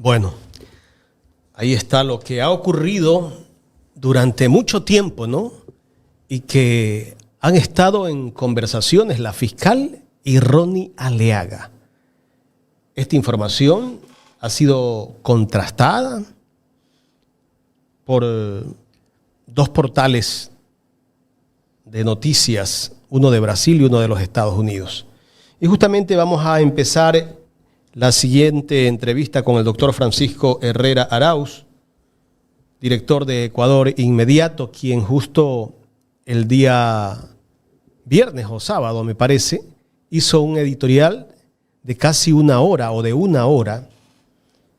Bueno, ahí está lo que ha ocurrido durante mucho tiempo, ¿no? Y que han estado en conversaciones la fiscal y Ronnie Aliaga. Esta información ha sido contrastada por dos portales de noticias, uno de Brasil y uno de los Estados Unidos. Y justamente vamos a empezar la siguiente entrevista con el doctor Francisco Herrera Arauz, director de Ecuador Inmediato, quien justo el día viernes o sábado, me parece, hizo un editorial de casi una hora o de una hora,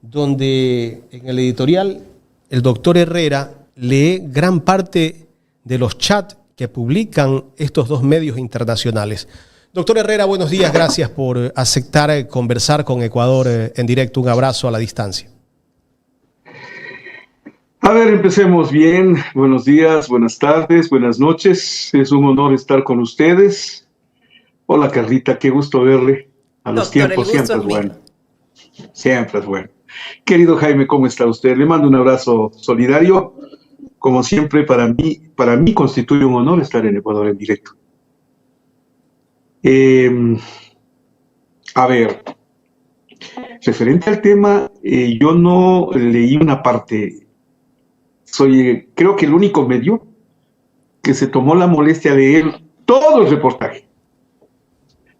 donde en el editorial el doctor Herrera lee gran parte de los chats que publican estos dos medios internacionales. Doctor Herrera, buenos días, gracias por aceptar conversar con Ecuador en directo. Un abrazo a la distancia. A ver, empecemos bien. Buenos días, buenas tardes, buenas noches. Es un honor estar con ustedes. Hola, Carlita, qué gusto verle. A los tiempos siempre es bueno. Siempre es bueno. Querido Jaime, ¿cómo está usted? Le mando un abrazo solidario. Como siempre, para mí constituye un honor estar en Ecuador en directo. A ver, referente al tema, yo no leí una parte. Soy, creo que el único medio que se tomó la molestia de leer todo el reportaje.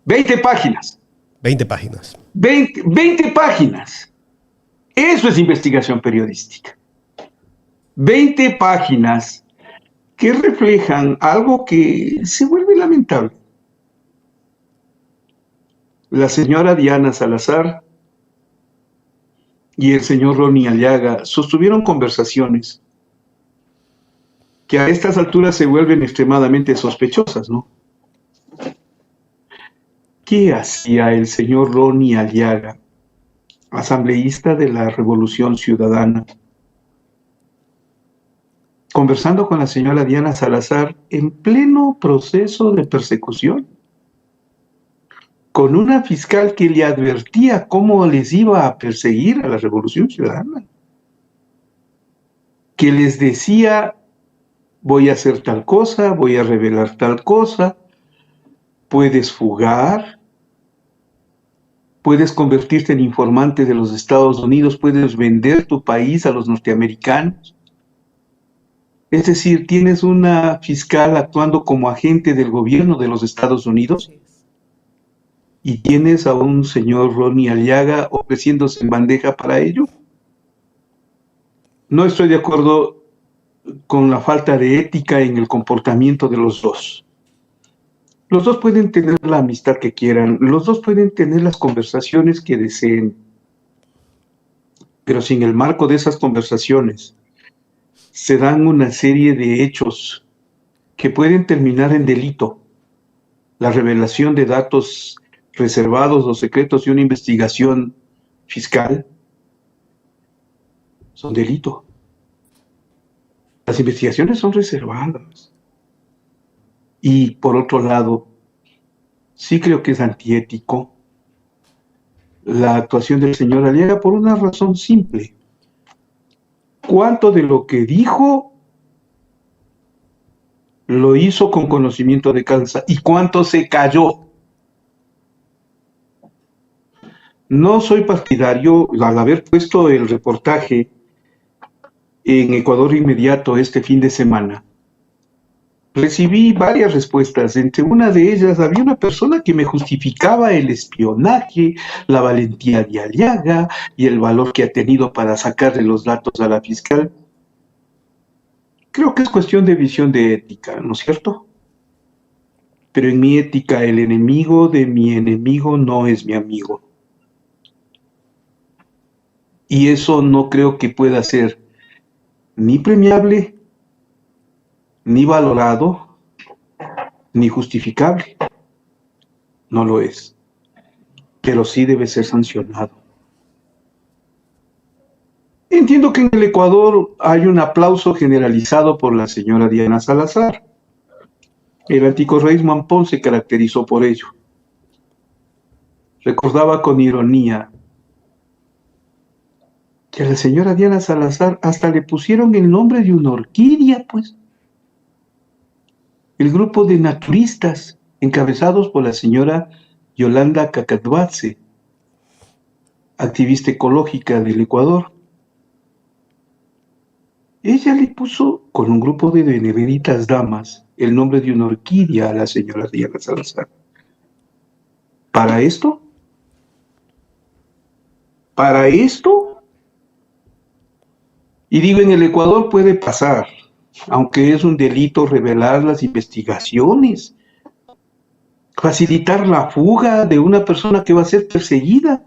20 páginas. 20 páginas. 20 páginas. Eso es investigación periodística. 20 páginas que reflejan algo que se vuelve lamentable. La señora Diana Salazar y el señor Ronnie Aliaga sostuvieron conversaciones que a estas alturas se vuelven extremadamente sospechosas, ¿no? ¿Qué hacía el señor Ronnie Aliaga, asambleísta de la Revolución Ciudadana, conversando con la señora Diana Salazar en pleno proceso de persecución, con una fiscal que le advertía cómo les iba a perseguir a la Revolución Ciudadana, que les decía: voy a hacer tal cosa, voy a revelar tal cosa, puedes fugar, puedes convertirte en informante de los Estados Unidos, puedes vender tu país a los norteamericanos. Es decir, tienes una fiscal actuando como agente del gobierno de los Estados Unidos y tienes a un señor Ronnie Aliaga ofreciéndose en bandeja para ello. No estoy de acuerdo con la falta de ética en el comportamiento de los dos. Los dos pueden tener la amistad que quieran, los dos pueden tener las conversaciones que deseen, pero si en el marco de esas conversaciones se dan una serie de hechos que pueden terminar en delito, la revelación de datos reservados o secretos de una investigación fiscal, son delito. Las investigaciones son reservadas. Y por otro lado, sí creo que es antiético la actuación del señor Aliaga por una razón simple. ¿Cuánto de lo que dijo lo hizo con conocimiento de causa y cuánto se cayó? No soy partidario, al haber puesto el reportaje en Ecuador Inmediato este fin de semana, recibí varias respuestas. Entre una de ellas había una persona que me justificaba el espionaje, la valentía de Aliaga y el valor que ha tenido para sacarle los datos a la fiscal. Creo que es cuestión de visión de ética, ¿no es cierto? Pero en mi ética, el enemigo de mi enemigo no es mi amigo. Y eso no creo que pueda ser ni premiable, ni valorado, ni justificable. No lo es. Pero sí debe ser sancionado. Entiendo que en el Ecuador hay un aplauso generalizado por la señora Diana Salazar. El anticorreísmo ampón se caracterizó por ello. Recordaba con ironía que a la señora Diana Salazar hasta le pusieron el nombre de una orquídea, pues. El grupo de naturistas, encabezados por la señora Yolanda Cacathuatse, activista ecológica del Ecuador. Ella le puso, con un grupo de beneméritas damas, el nombre de una orquídea a la señora Diana Salazar. ¿Para esto? ¿Para esto? Y digo, en el Ecuador puede pasar, aunque es un delito revelar las investigaciones, facilitar la fuga de una persona que va a ser perseguida.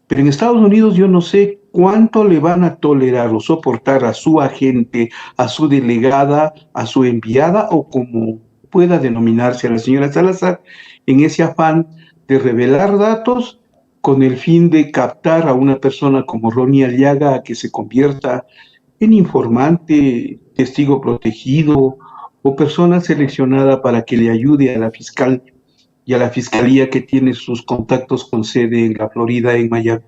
Pero en Estados Unidos yo no sé cuánto le van a tolerar o soportar a su agente, a su delegada, a su enviada o como pueda denominarse a la señora Salazar, en ese afán de revelar datos con el fin de captar a una persona como Ronnie Aliaga a que se convierta en informante, testigo protegido o persona seleccionada para que le ayude a la fiscal y a la fiscalía que tiene sus contactos con sede en la Florida, en Miami.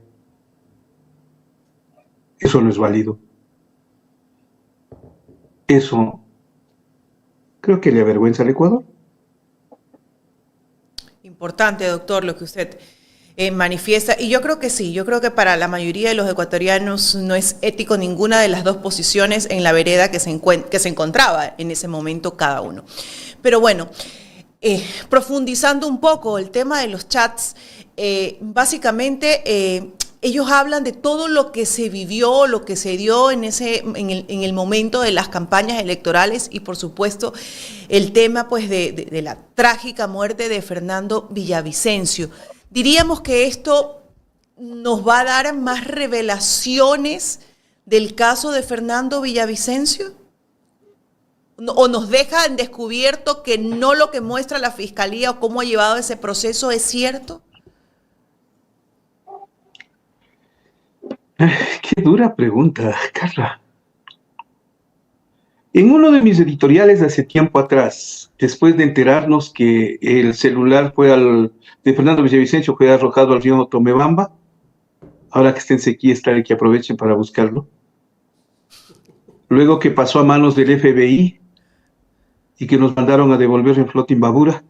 Eso no es válido. Eso creo que le avergüenza al Ecuador. Importante, doctor, lo que usted manifiesta. Y yo creo que sí, yo creo que para la mayoría de los ecuatorianos no es ético ninguna de las dos posiciones en la vereda que se encontraba en ese momento cada uno. Pero bueno, profundizando un poco el tema de los chats, básicamente ellos hablan de todo lo que se vivió, lo que se dio en el momento de las campañas electorales y por supuesto el tema pues de la trágica muerte de Fernando Villavicencio. Diríamos que esto nos va a dar más revelaciones del caso de Fernando Villavicencio. ¿O nos deja en descubierto que no lo que muestra la Fiscalía o cómo ha llevado ese proceso es cierto? Qué dura pregunta, Carla. En uno de mis editoriales de hace tiempo atrás, después de enterarnos que el celular de Fernando Villavicencio fue arrojado al río Tomebamba, ahora que está en sequía, está que aprovechen para buscarlo. Luego que pasó a manos del FBI, y que nos mandaron a devolver en flota Imbabura.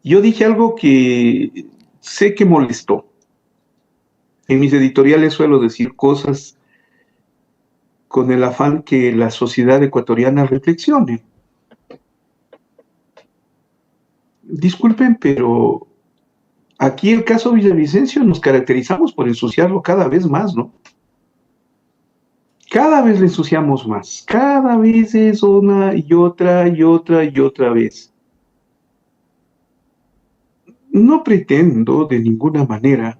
Yo dije algo que sé que molestó. En mis editoriales suelo decir cosas con el afán que la sociedad ecuatoriana reflexione. Disculpen, pero aquí el caso Villavicencio nos caracterizamos por ensuciarlo cada vez más, ¿no? Cada vez le ensuciamos más, cada vez es una y otra y otra y otra vez. No pretendo de ninguna manera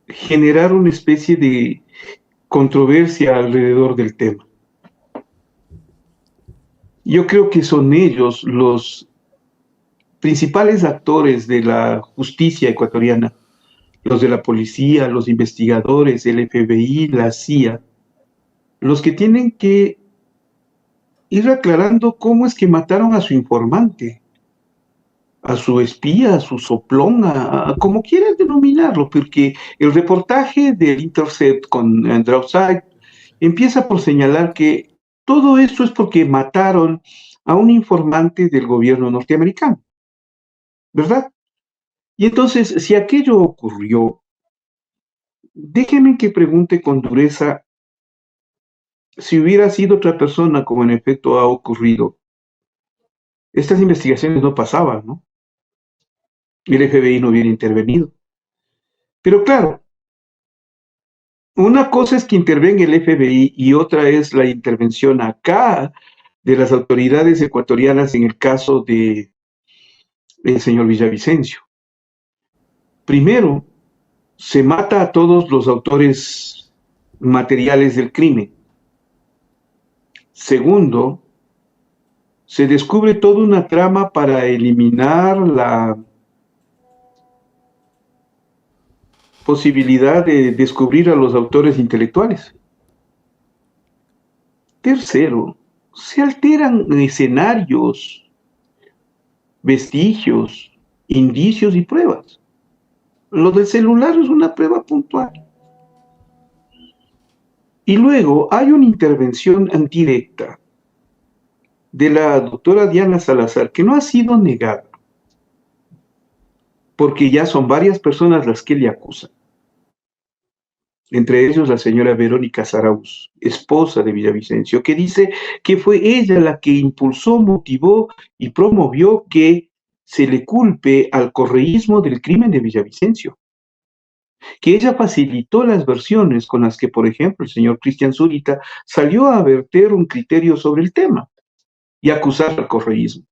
generar una especie de controversia alrededor del tema. Yo creo que son ellos los principales actores de la justicia ecuatoriana, los de la policía, los investigadores, el FBI, la CIA, los que tienen que ir aclarando cómo es que mataron a su informante, a su espía, a su soplón, a como quieran denominarlo, porque el reportaje del Intercept con Andrew Said empieza por señalar que todo esto es porque mataron a un informante del gobierno norteamericano, ¿verdad? Y entonces, si aquello ocurrió, déjenme que pregunte con dureza si hubiera sido otra persona, como en efecto ha ocurrido. Estas investigaciones no pasaban, ¿no? El FBI no hubiera intervenido. Pero claro, una cosa es que intervenga el FBI y otra es la intervención acá de las autoridades ecuatorianas en el caso del señor Villavicencio. Primero, se mata a todos los autores materiales del crimen. Segundo, se descubre toda una trama para eliminar la posibilidad de descubrir a los autores intelectuales. Tercero, se alteran escenarios, vestigios, indicios y pruebas. Lo del celular es una prueba puntual. Y luego hay una intervención indirecta de la doctora Diana Salazar que no ha sido negada, porque ya son varias personas las que le acusan. Entre ellos la señora Verónica Zarauz, esposa de Villavicencio, que dice que fue ella la que impulsó, motivó y promovió que se le culpe al correísmo del crimen de Villavicencio, que ella facilitó las versiones con las que, por ejemplo, el señor Cristian Zurita salió a verter un criterio sobre el tema y acusar al correísmo.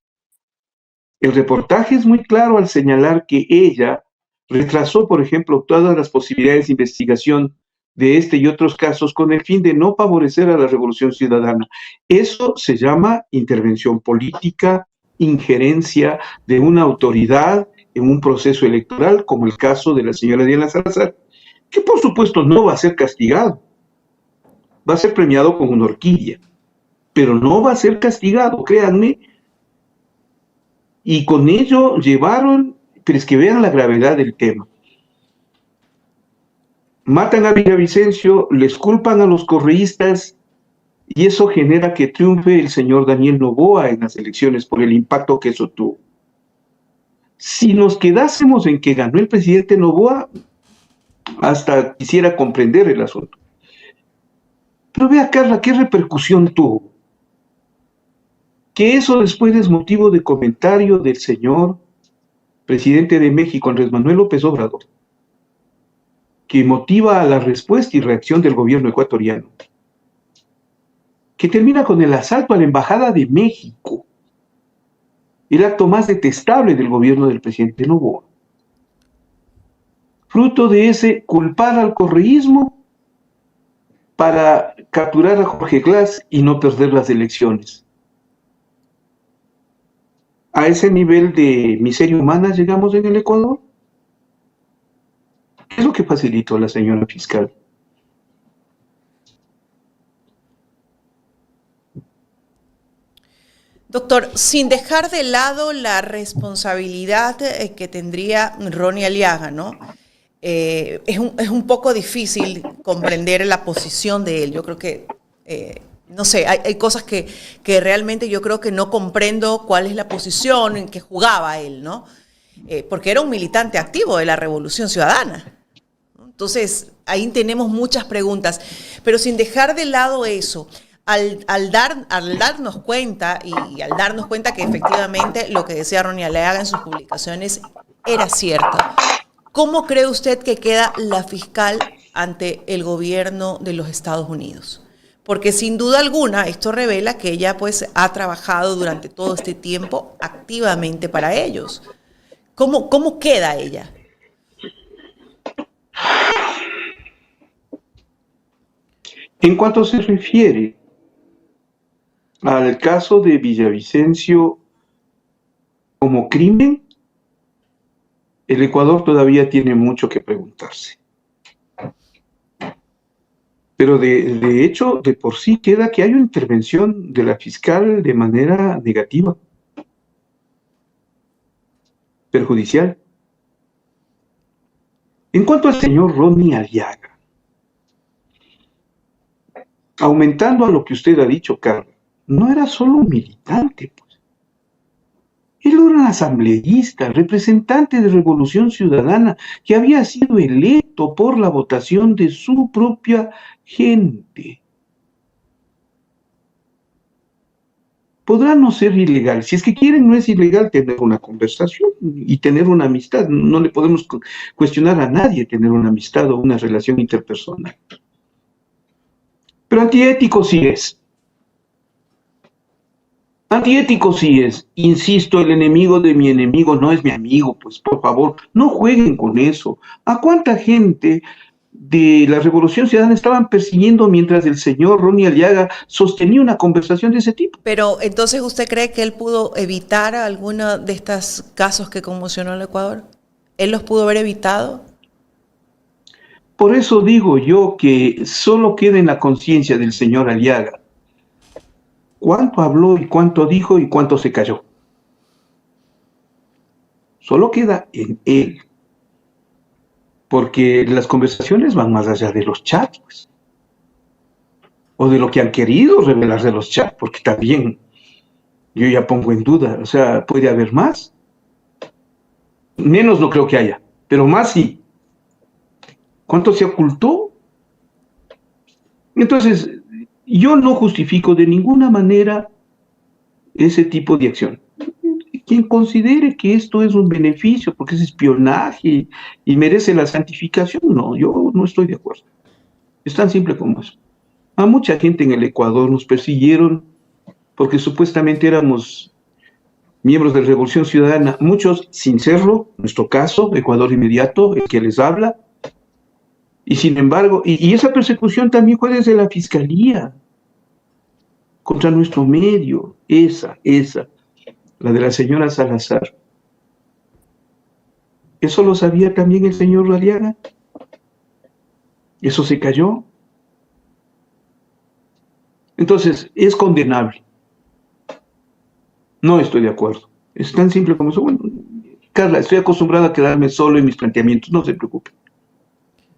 El reportaje es muy claro al señalar que ella retrasó, por ejemplo, todas las posibilidades de investigación de este y otros casos con el fin de no favorecer a la Revolución Ciudadana. Eso se llama intervención política, injerencia de una autoridad en un proceso electoral, como el caso de la señora Diana Salazar, que por supuesto no va a ser castigado, va a ser premiado con una horquilla, pero no va a ser castigado, créanme. Y con ello llevaron, pero es que vean la gravedad del tema. Matan a Villavicencio, les culpan a los correístas y eso genera que triunfe el señor Daniel Noboa en las elecciones por el impacto que eso tuvo. Si nos quedásemos en que ganó el presidente Noboa, hasta quisiera comprender el asunto. Pero vea, Carla, ¿qué repercusión tuvo? Que eso después es motivo de comentario del señor presidente de México, Andrés Manuel López Obrador, que motiva a la respuesta y reacción del gobierno ecuatoriano, que termina con el asalto a la Embajada de México, el acto más detestable del gobierno del presidente Noboa. Fruto de ese culpar al correísmo para capturar a Jorge Glass y no perder las elecciones. ¿A ese nivel de miseria humana llegamos en el Ecuador? ¿Qué es lo que facilitó la señora fiscal? Doctor, sin dejar de lado la responsabilidad que tendría Ronnie Aliaga, ¿no? Es un poco difícil comprender la posición de él. Yo creo que, no sé, hay cosas que realmente yo creo que no comprendo cuál es la posición en que jugaba él, ¿no? Porque era un militante activo de la Revolución Ciudadana. Entonces, ahí tenemos muchas preguntas. Pero sin dejar de lado eso, al darnos cuenta y al darnos cuenta que efectivamente lo que decía Ronnie Aliaga en sus publicaciones era cierto, ¿cómo cree usted que queda la fiscal ante el gobierno de los Estados Unidos? Porque sin duda alguna esto revela que ella pues ha trabajado durante todo este tiempo activamente para ellos. ¿Cómo queda ella? En cuanto se refiere al caso de Villavicencio como crimen, el Ecuador todavía tiene mucho que preguntarse. Pero de hecho, de por sí queda que hay una intervención de la fiscal de manera negativa, perjudicial. En cuanto al señor Ronnie Aliaga, aumentando a lo que usted ha dicho, Carlos, no era solo un militante, pues. Él era un asambleísta, representante de Revolución Ciudadana, que había sido electo por la votación de su propia gente. Podrá no ser ilegal. Si es que quieren, no es ilegal tener una conversación y tener una amistad. No le podemos cuestionar a nadie tener una amistad o una relación interpersonal. Pero antiético sí es. Antiético sí es. Insisto, el enemigo de mi enemigo no es mi amigo. Pues por favor, no jueguen con eso. ¿A cuánta gente de la Revolución Ciudadana estaban persiguiendo mientras el señor Ronnie Aliaga sostenía una conversación de ese tipo? Pero entonces, ¿usted cree que él pudo evitar alguno de estos casos que conmocionó al Ecuador? ¿Él los pudo haber evitado? Por eso digo yo que solo queda en la conciencia del señor Aliaga cuánto habló y cuánto dijo y cuánto se cayó. solo queda en él, porque las conversaciones van más allá de los chats, pues, o de lo que han querido revelar de los chats, porque también yo ya pongo en duda, o sea, ¿puede haber más? Menos no creo que haya, pero más sí. ¿Cuánto se ocultó? Entonces, yo no justifico de ninguna manera ese tipo de acción. Quien considere que esto es un beneficio porque es espionaje y merece la santificación, no, yo no estoy de acuerdo. Es tan simple como eso. A mucha gente en el Ecuador nos persiguieron porque supuestamente éramos miembros de la Revolución Ciudadana, muchos sin serlo, nuestro caso, Ecuador Inmediato, el que les habla, y sin embargo, y esa persecución también fue desde la Fiscalía, contra nuestro medio, esa, la de la señora Salazar. ¿Eso lo sabía también el señor Aliaga? ¿Eso se cayó? Entonces, es condenable. No estoy de acuerdo. Es tan simple como eso. Bueno, Carla, estoy acostumbrado a quedarme solo en mis planteamientos, no se preocupe.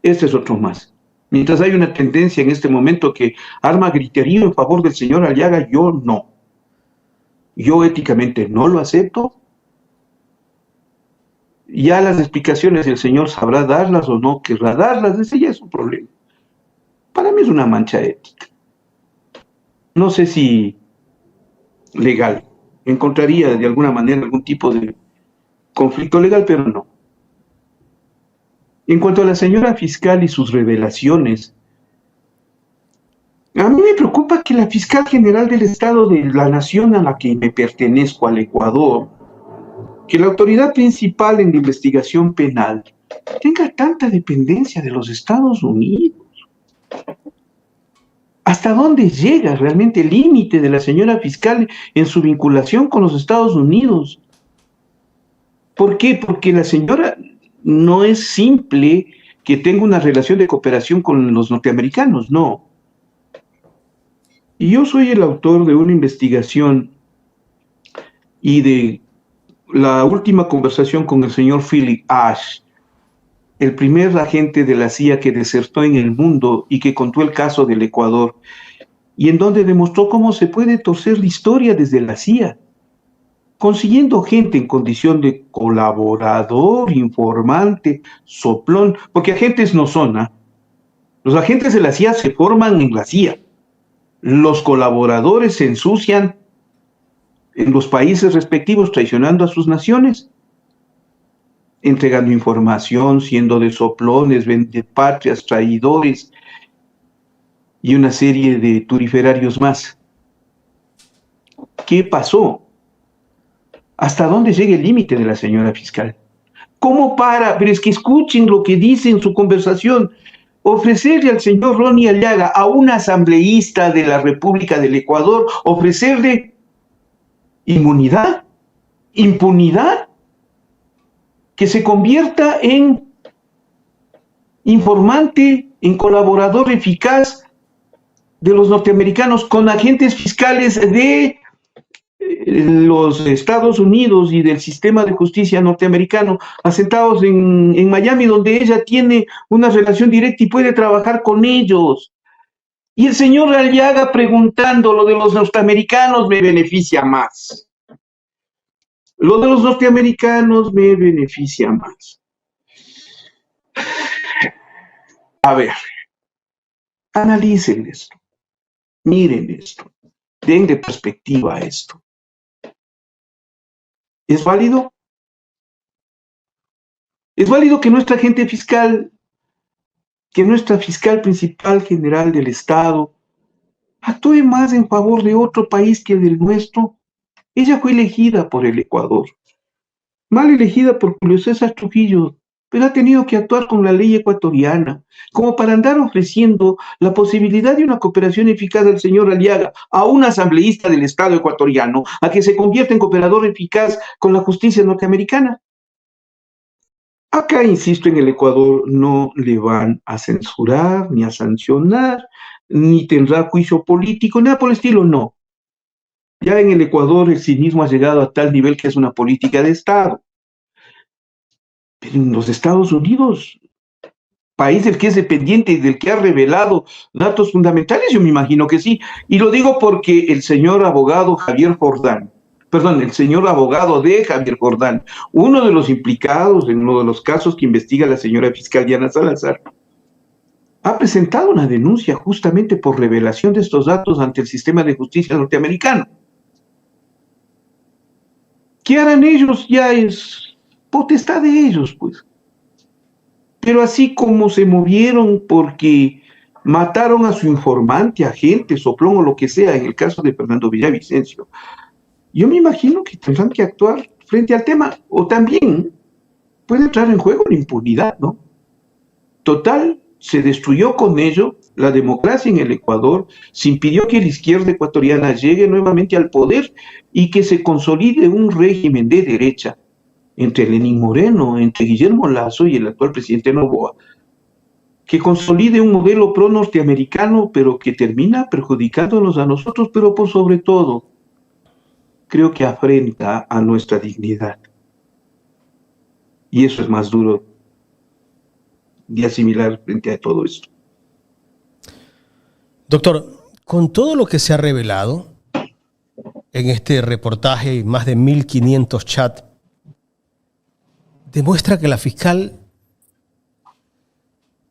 Este es otro más. Mientras hay una tendencia en este momento que arma griterío en favor del señor Aliaga, yo no. Yo éticamente no lo acepto. Ya las explicaciones el señor sabrá darlas o no querrá darlas, ese ya es un problema. Para mí es una mancha ética. No sé si legal. Encontraría de alguna manera algún tipo de conflicto legal, pero no. En cuanto a la señora fiscal y sus revelaciones, a mí me preocupa que la fiscal general del Estado de la nación a la que me pertenezco, al Ecuador, que la autoridad principal en la investigación penal tenga tanta dependencia de los Estados Unidos. ¿Hasta dónde llega realmente el límite de la señora fiscal en su vinculación con los Estados Unidos? ¿Por qué? Porque la señora no es simple que tenga una relación de cooperación con los norteamericanos, no. Y yo soy el autor de una investigación y de la última conversación con el señor Philip Ash, el primer agente de la CIA que desertó en el mundo y que contó el caso del Ecuador, y en donde demostró cómo se puede torcer la historia desde la CIA, consiguiendo gente en condición de colaborador, informante, soplón, porque agentes no son, ¿eh? Los agentes de la CIA se forman en la CIA. Los colaboradores se ensucian en los países respectivos traicionando a sus naciones, entregando información, siendo de soplones, vendepatrias, traidores y una serie de turiferarios más. ¿Qué pasó? ¿Hasta dónde llega el límite de la señora fiscal? ¿Cómo para? Pero es que escuchen lo que dice en su conversación. Ofrecerle al señor Ronnie Aliaga, a un asambleísta de la República del Ecuador, ofrecerle inmunidad, impunidad, que se convierta en informante, en colaborador eficaz de los norteamericanos con agentes fiscales de los Estados Unidos y del sistema de justicia norteamericano, asentados en Miami, donde ella tiene una relación directa y puede trabajar con ellos. Y el señor Aliaga preguntando, lo de los norteamericanos me beneficia más. Lo de los norteamericanos me beneficia más. A ver, analicen esto, miren esto, denle perspectiva a esto. ¿Es válido? ¿Es válido que nuestra agente fiscal, que nuestra fiscal principal general del Estado, actúe más en favor de otro país que del nuestro? Ella fue elegida por el Ecuador, mal elegida por Julio César Trujillo, pero ha tenido que actuar con la ley ecuatoriana, como para andar ofreciendo la posibilidad de una cooperación eficaz al señor Aliaga, a un asambleísta del Estado ecuatoriano, a que se convierta en cooperador eficaz con la justicia norteamericana. Acá, insisto, en el Ecuador no le van a censurar, ni a sancionar, ni tendrá juicio político, nada por el estilo, no. Ya en el Ecuador el cinismo ha llegado a tal nivel que es una política de Estado. Pero en los Estados Unidos, país del que es dependiente y del que ha revelado datos fundamentales, yo me imagino que sí. Y lo digo porque el señor abogado Javier Jordán, perdón, el señor abogado de Javier Jordán, uno de los implicados en uno de los casos que investiga la señora fiscal Diana Salazar, ha presentado una denuncia justamente por revelación de estos datos ante el sistema de justicia norteamericano. ¿Qué harán ellos? Ya es potestad de ellos, pues. Pero así como se movieron porque mataron a su informante, agente, soplón o lo que sea, en el caso de Fernando Villavicencio, yo me imagino que tendrán que actuar frente al tema. O también puede entrar en juego la impunidad, ¿no? Total, se destruyó con ello la democracia en el Ecuador, se impidió que la izquierda ecuatoriana llegue nuevamente al poder y que se consolide un régimen de derecha entre Lenín Moreno, entre Guillermo Lazo y el actual presidente Noboa, que consolide un modelo pro-norteamericano, pero que termina perjudicándonos a nosotros, pero por sobre todo, creo que afrenta a nuestra dignidad. Y eso es más duro de asimilar frente a todo esto. Doctor, con todo lo que se ha revelado en este reportaje y más de 1.500 chats, demuestra que la fiscal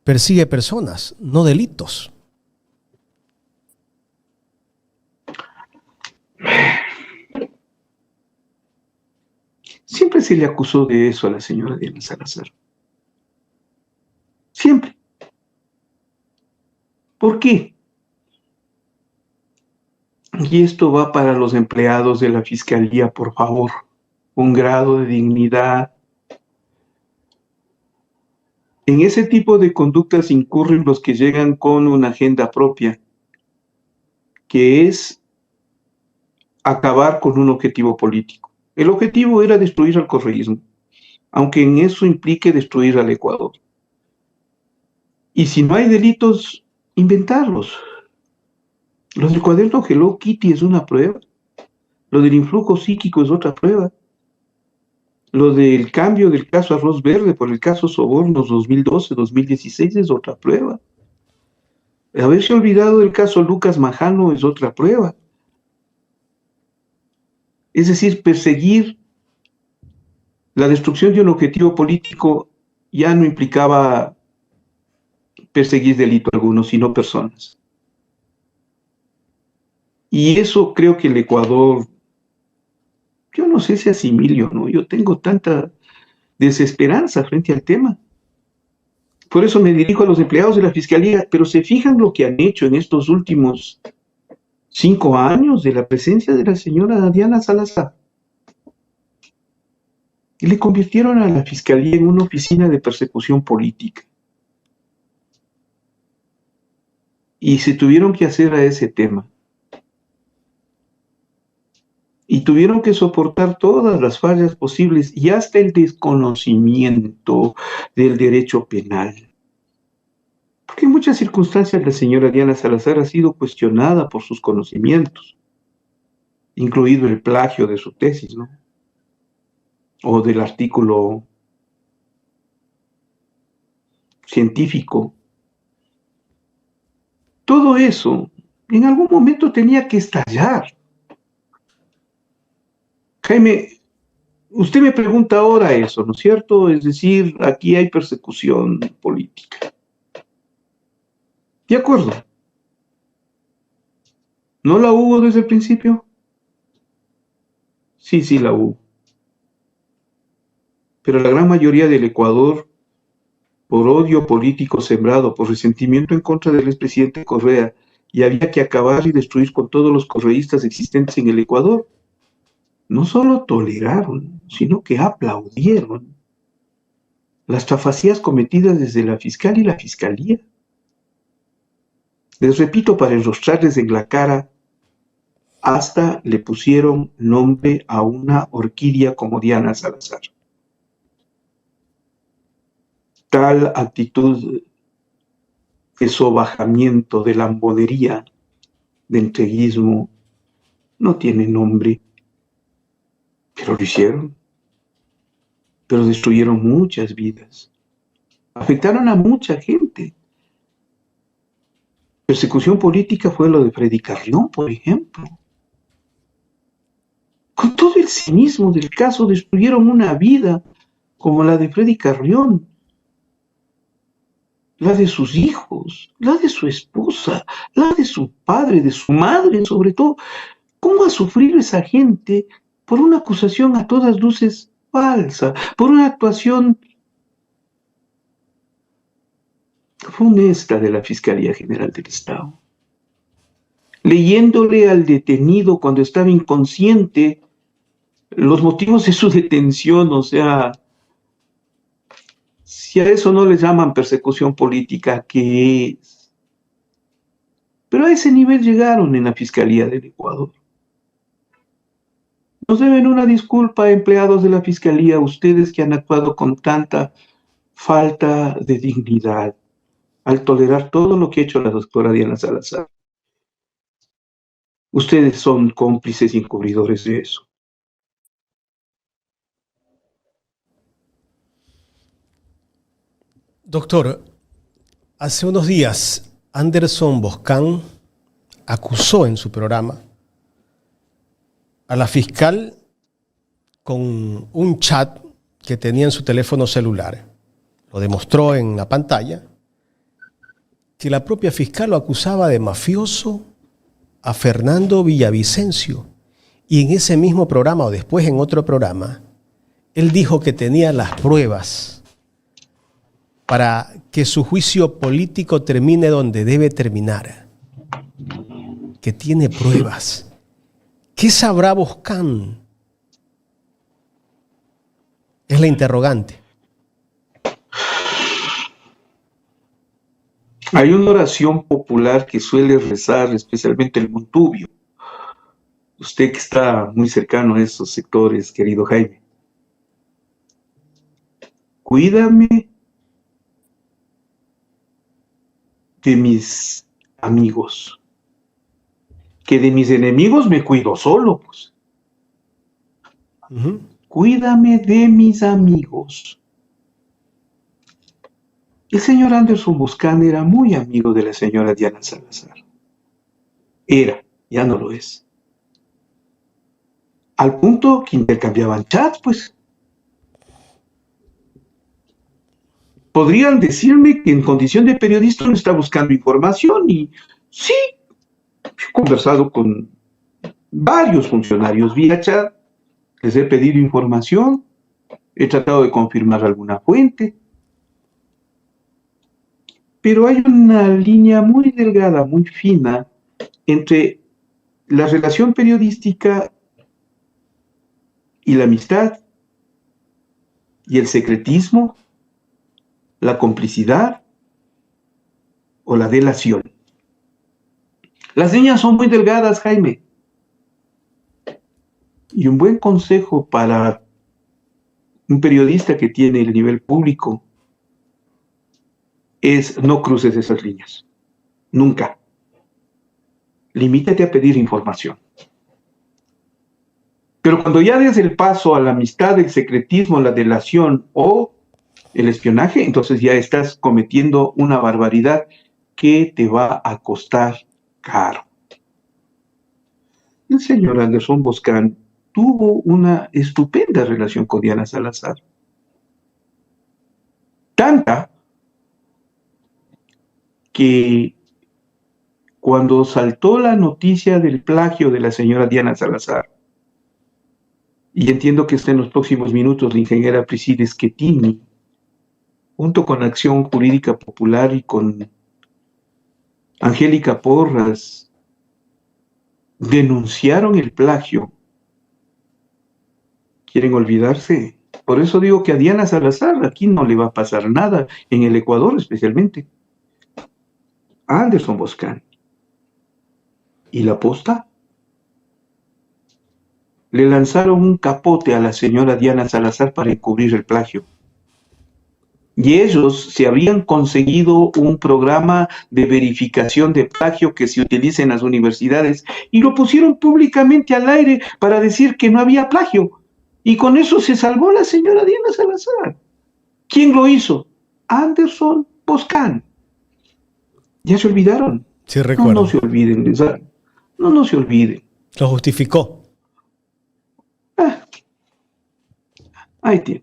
persigue personas, no delitos. Siempre se le acusó de eso a la señora Diana Salazar. Siempre. ¿Por qué? Y esto va para los empleados de la Fiscalía, por favor. Un grado de dignidad. En ese tipo de conductas incurren los que llegan con una agenda propia, que es acabar con un objetivo político. El objetivo era destruir al correísmo, aunque en eso implique destruir al Ecuador. Y si no hay delitos, inventarlos. Lo del cuaderno Hello Kitty es una prueba. Lo del influjo psíquico es otra prueba. Lo del cambio del caso Arroz Verde por el caso Sobornos 2012-2016 es otra prueba. Haberse olvidado del caso Lucas Majano es otra prueba. Es decir, perseguir la destrucción de un objetivo político ya no implicaba perseguir delito alguno, sino personas. Y eso creo que el Ecuador, yo no sé si asimilio, ¿no? Yo tengo tanta desesperanza frente al tema. Por eso me dirijo a los empleados de la Fiscalía, pero se fijan lo que han hecho en estos últimos 5 años de la presencia de la señora Diana Salazar. Y le convirtieron a la Fiscalía en una oficina de persecución política. Y se tuvieron que hacer a ese tema. Y tuvieron que soportar todas las fallas posibles y hasta el desconocimiento del derecho penal. Porque en muchas circunstancias la señora Diana Salazar ha sido cuestionada por sus conocimientos, incluido el plagio de su tesis, ¿no? O del artículo científico. Todo eso en algún momento tenía que estallar. Jaime, usted me pregunta ahora eso, ¿no es cierto? Es decir, aquí hay persecución política. De acuerdo. ¿No la hubo desde el principio? Sí la hubo. Pero la gran mayoría del Ecuador, por odio político sembrado, por resentimiento en contra del expresidente Correa, y había que acabar y destruir con todos los correístas existentes en el Ecuador, no solo toleraron, sino que aplaudieron las trafacías cometidas desde la fiscal y la fiscalía. Les repito para enrostrarles en la cara, hasta le pusieron nombre a una orquídea como Diana Salazar. Tal actitud de sobajamiento, de lambonería, de entreguismo, no tiene nombre, pero lo hicieron. pero destruyeron muchas vidas. Afectaron a mucha gente. Persecución política fue lo de Freddy Carrión, por ejemplo. Con todo el cinismo del caso, destruyeron una vida como la de Freddy Carrión, la de sus hijos, la de su esposa, la de su padre, de su madre, sobre todo. ¿Cómo va a sufrir esa gente por una acusación a todas luces falsa, por una actuación funesta de la Fiscalía General del Estado? Leyéndole al detenido cuando estaba inconsciente los motivos de su detención, o sea, si a eso no le llaman persecución política, ¿qué es? Pero a ese nivel llegaron en la Fiscalía del Ecuador. Nos deben una disculpa, empleados de la Fiscalía, ustedes que han actuado con tanta falta de dignidad al tolerar todo lo que ha hecho la doctora Diana Salazar. Ustedes son cómplices y encubridores de eso. Doctor, hace unos días Anderson Boscan acusó en su programa a la fiscal con un chat que tenía en su teléfono celular. Lo demostró en la pantalla, que la propia fiscal lo acusaba de mafioso a Fernando Villavicencio. Y en ese mismo programa, o después en otro programa, él dijo que tenía las pruebas para que su juicio político termine donde debe terminar. Que tiene pruebas. ¿Qué sabrá Boscan? Es la interrogante. Hay una oración popular que suele rezar, especialmente el Montubio. Usted que está muy cercano a esos sectores, querido Jaime. Cuídame de mis amigos. Que de mis enemigos me cuido solo, pues. Cuídame de mis amigos. El señor Anderson Boscan era muy amigo de la señora Diana Salazar. Era, ya no lo es. Al punto que intercambiaban chats, pues. Podrían decirme que en condición de periodista uno está buscando información y sí, he conversado con varios funcionarios vía chat, les he pedido información, he tratado de confirmar alguna fuente, pero hay una línea muy delgada, muy fina, entre la relación periodística y la amistad, y el secretismo, la complicidad o la delación. Las líneas son muy delgadas, Jaime. Y un buen consejo para un periodista que tiene el nivel público es no cruces esas líneas. Nunca. Limítate a pedir información. Pero cuando ya des el paso a la amistad, el secretismo, la delación o el espionaje, entonces ya estás cometiendo una barbaridad que te va a costar caro. El señor Anderson Boscan tuvo una estupenda relación con Diana Salazar. Tanta que cuando saltó la noticia del plagio de la señora Diana Salazar, y entiendo que está en los próximos minutos la ingeniera Priscilla Schettini, junto con Acción Jurídica Popular y con Angélica Porras, denunciaron el plagio. ¿Quieren olvidarse? Por eso digo que a Diana Salazar aquí no le va a pasar nada, en el Ecuador especialmente. A Anderson Boscan. ¿Y la posta? Le lanzaron un capote a la señora Diana Salazar para encubrir el plagio. Y ellos se habían conseguido un programa de verificación de plagio que se utiliza en las universidades y lo pusieron públicamente al aire para decir que no había plagio. Y con eso se salvó la señora Diana Salazar. ¿Quién lo hizo? Anderson Boscan. ¿Ya se olvidaron? Sí, No, recuerdo. no se olviden. No se olviden. Lo justificó. Ah, ahí tiene.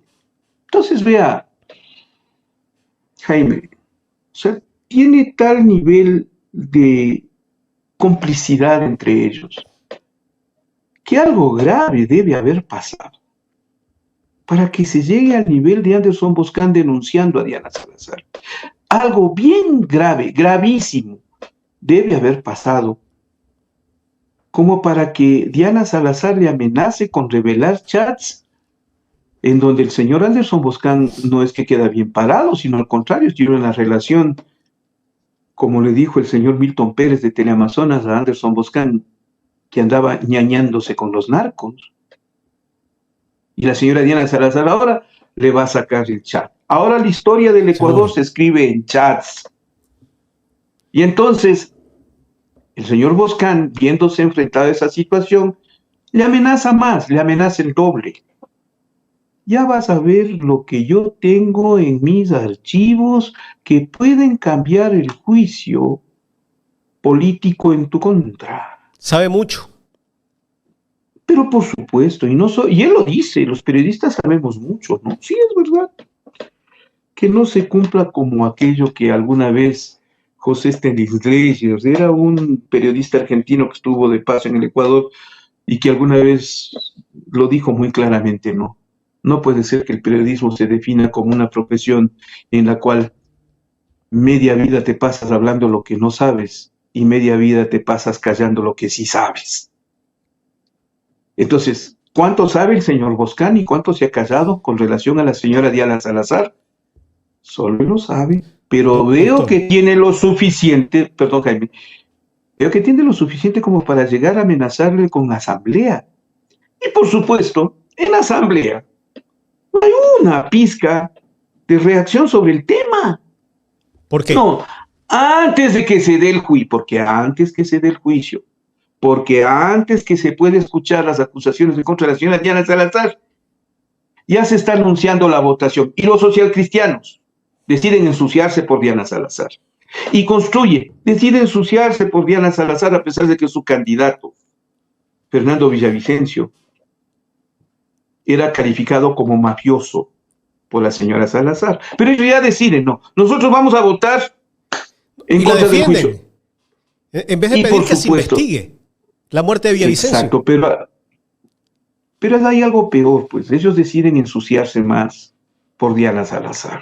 Entonces vea, Jaime, o sea, tiene tal nivel de complicidad entre ellos que algo grave debe haber pasado para que se llegue al nivel de Anderson Boscan denunciando a Diana Salazar. Algo bien grave, gravísimo, debe haber pasado como para que Diana Salazar le amenace con revelar chats en donde el señor Anderson Boscan no es que queda bien parado, sino al contrario, tiene una relación, como le dijo el señor Milton Pérez de Teleamazonas a Anderson Boscan, que andaba ñañándose con los narcos. Y la señora Diana Salazar ahora le va a sacar el chat. Ahora la historia del Ecuador se escribe en chats. Y entonces, el señor Boscan, viéndose enfrentado a esa situación, le amenaza más, le amenaza el doble. Ya vas a ver lo que yo tengo en mis archivos que pueden cambiar el juicio político en tu contra. Sabe mucho. Pero por supuesto, y él lo dice, los periodistas sabemos mucho, ¿no? Sí, es verdad. Que no se cumpla como aquello que alguna vez José Stanisleyers, era un periodista argentino que estuvo de paso en el Ecuador y que alguna vez lo dijo muy claramente, ¿no? No puede ser que el periodismo se defina como una profesión en la cual media vida te pasas hablando lo que no sabes y media vida te pasas callando lo que sí sabes. Entonces, ¿cuánto sabe el señor Boscan y cuánto se ha callado con relación a la señora Diana Salazar? Solo él lo sabe, pero veo que tiene lo suficiente, perdón Jaime, veo que tiene lo suficiente como para llegar a amenazarle con asamblea. Y por supuesto, en la asamblea no hay una pizca de reacción sobre el tema. ¿Por qué? No, antes de que se dé el juicio, porque antes que se dé el juicio, porque antes que se pueda escuchar las acusaciones en contra de la señora Diana Salazar, ya se está anunciando la votación. Y los socialcristianos deciden ensuciarse por Diana Salazar. Y Construye decide ensuciarse por Diana Salazar a pesar de que su candidato, Fernando Villavicencio, era calificado como mafioso por la señora Salazar. Pero ellos ya deciden, no, nosotros vamos a votar en contra del juicio. En vez de pedir que se investigue la muerte de Villavicencio. Exacto, pero hay algo peor, pues ellos deciden ensuciarse más por Diana Salazar.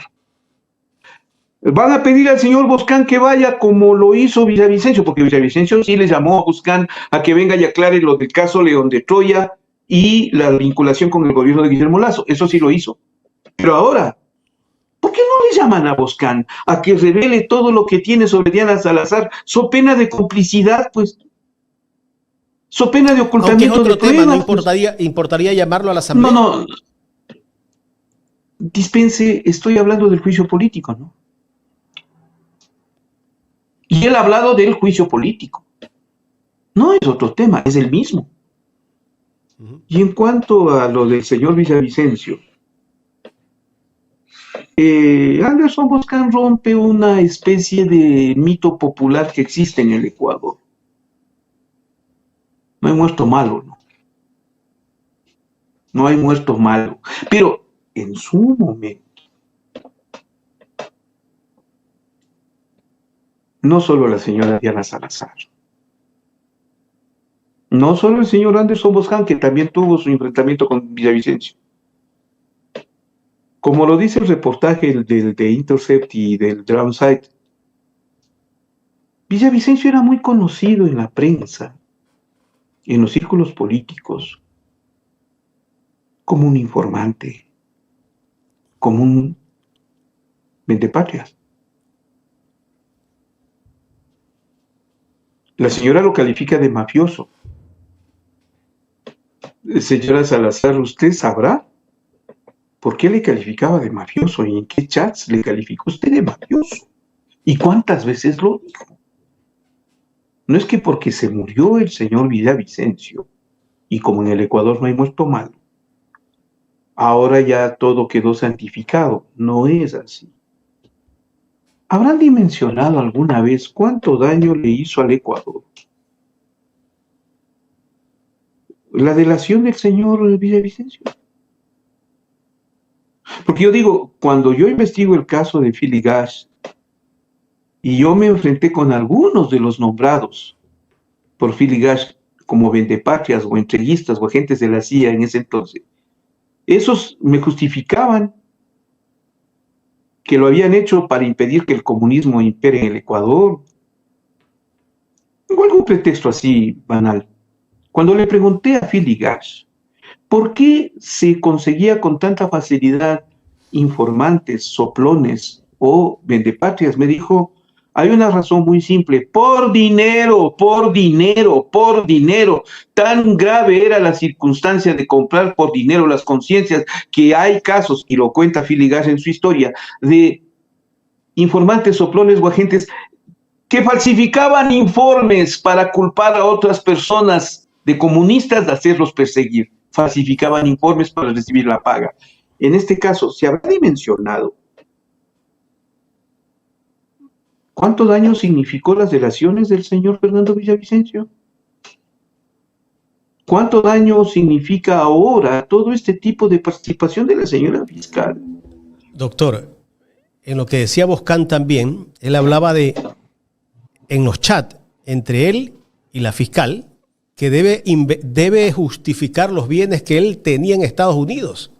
Van a pedir al señor Boscan que vaya como lo hizo Villavicencio, porque Villavicencio sí le llamó a Boscan a que venga y aclare lo del caso León de Troya y la vinculación con el gobierno de Guillermo Lasso. Eso sí lo hizo. Pero ahora, ¿por qué no le llaman a Boscan a que revele todo lo que tiene sobre Diana Salazar? So pena de complicidad, pues. So pena de ocultamiento de pruebas. ¿No importaría llamarlo a la asamblea? No. Dispense, estoy hablando del juicio político, ¿no? Y él ha hablado del juicio político. No es otro tema, es el mismo. Y en cuanto a lo del señor Villavicencio, Anderson Boscan rompe una especie de mito popular que existe en el Ecuador. No hay muerto malo, ¿no? No hay muerto malo. Pero en su momento, no solo la señora Diana Salazar, no solo el señor Anderson Boscan, que también tuvo su enfrentamiento con Villavicencio. Como lo dice el reportaje de Intercept y del Downside, Villavicencio era muy conocido en la prensa, en los círculos políticos, como un informante, como un vendepatrias. La señora lo califica de mafioso. Señora Salazar, ¿usted sabrá por qué le calificaba de mafioso y en qué chats le calificó usted de mafioso? ¿Y cuántas veces lo dijo? No es que porque se murió el señor Villavicencio, y como en el Ecuador no hay muerto malo, ahora ya todo quedó santificado. No es así. ¿Habrán dimensionado alguna vez cuánto daño le hizo al Ecuador la delación del señor Villavicencio? Porque yo digo, cuando yo investigo el caso de Filigash y yo me enfrenté con algunos de los nombrados por Filigash como vendepatrias o entreguistas o agentes de la CIA en ese entonces, esos me justificaban que lo habían hecho para impedir que el comunismo impere en el Ecuador, o algún pretexto así banal. Cuando le pregunté a Filigash por qué se conseguía con tanta facilidad informantes, soplones o vendepatrias, me dijo, hay una razón muy simple: por dinero, por dinero, por dinero. Tan grave era la circunstancia de comprar por dinero las conciencias, que hay casos, y lo cuenta Filigash en su historia, de informantes, soplones o agentes que falsificaban informes para culpar a otras personas de comunistas de hacerlos perseguir. Falsificaban informes para recibir la paga. En este caso, se habrá dimensionado cuánto daño significó las delaciones del señor Fernando Villavicencio. ¿Cuánto daño significa ahora todo este tipo de participación de la señora fiscal? Doctor, en lo que decía Boscan también, él hablaba de, en los chats entre él y la fiscal, que debe justificar los bienes que él tenía en Estados Unidos.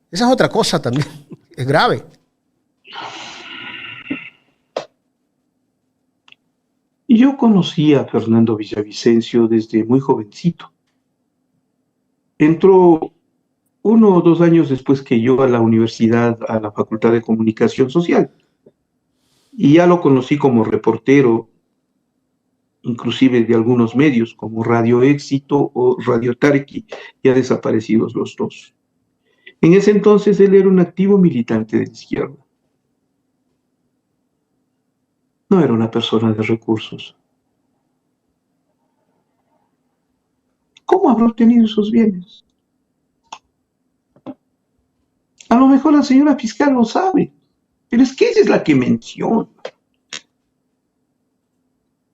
Esa es otra cosa también, es grave. Y yo conocí a Fernando Villavicencio desde muy jovencito. Entró 1 o 2 años después que yo a la universidad, a la Facultad de Comunicación Social. Y ya lo conocí como reportero, inclusive de algunos medios, como Radio Éxito o Radio Tarqui, ya desaparecidos los dos. En ese entonces él era un activo militante de la izquierda. No era una persona de recursos. ¿Cómo habrá obtenido esos bienes? A lo mejor la señora fiscal lo sabe, pero es que ella es la que menciona.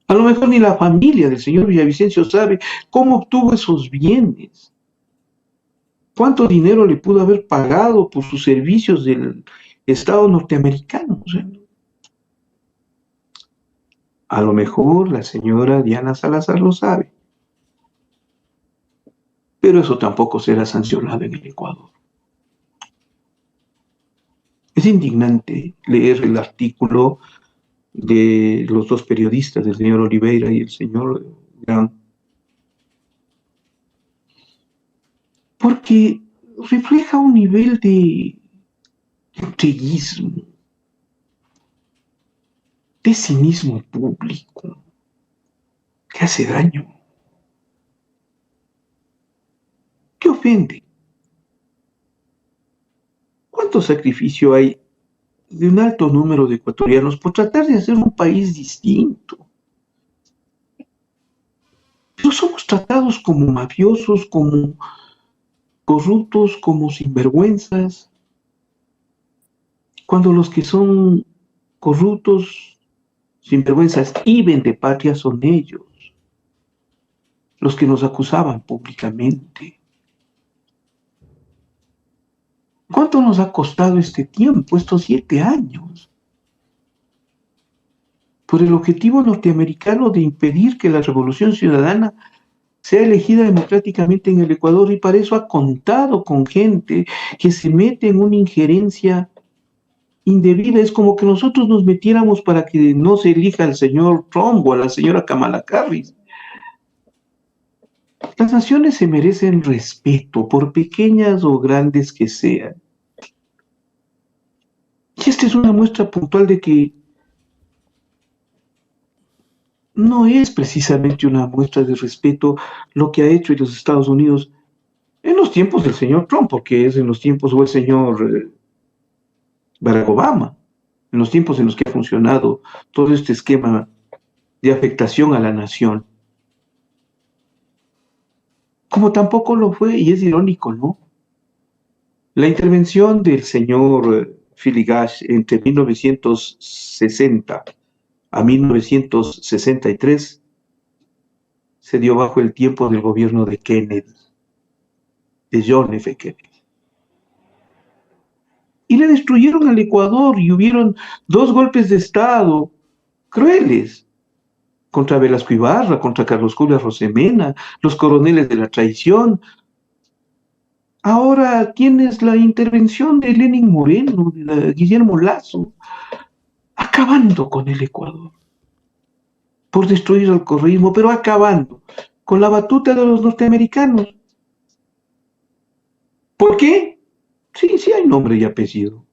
A lo mejor ni la familia del señor Villavicencio sabe cómo obtuvo esos bienes. ¿Cuánto dinero le pudo haber pagado por sus servicios del Estado norteamericano? O sea, a lo mejor la señora Diana Salazar lo sabe, pero eso tampoco será sancionado en el Ecuador. Es indignante leer el artículo de los dos periodistas, del señor Oliveira y el señor Gran, porque refleja un nivel de entreguismo, de cinismo público, que hace daño, que ofende. ¿Cuánto sacrificio hay de un alto número de ecuatorianos por tratar de hacer un país distinto? Pero somos tratados como mafiosos, como corruptos, como sinvergüenzas, cuando los que son corruptos, sinvergüenzas y vendepatrias son ellos, los que nos acusaban públicamente. ¿Cuánto nos ha costado este tiempo, estos 7 años? Por el objetivo norteamericano de impedir que la revolución ciudadana sea elegida democráticamente en el Ecuador, y para eso ha contado con gente que se mete en una injerencia indebida. Es como que nosotros nos metiéramos para que no se elija al señor Trump o a la señora Kamala Harris. Las naciones se merecen respeto, por pequeñas o grandes que sean. Y esta es una muestra puntual de que no es precisamente una muestra de respeto lo que ha hecho los Estados Unidos en los tiempos del señor Trump, porque es en los tiempos del señor Barack Obama, en los tiempos en los que ha funcionado todo este esquema de afectación a la nación. Como tampoco lo fue, y es irónico, ¿no?, La intervención del señor Filigash entre 1960 a 1963 se dio bajo el tiempo del gobierno de Kennedy, de John F. Kennedy. Y le destruyeron al Ecuador y hubieron 2 golpes de Estado crueles contra Velasco Ibarra, contra Carlos Julio Rosemena, los coroneles de la traición. Ahora tienes la intervención de Lenín Moreno, de Guillermo Lazo, acabando con el Ecuador, por destruir al correísmo, pero acabando con la batuta de los norteamericanos. ¿Por qué? Sí hay nombre y apellido.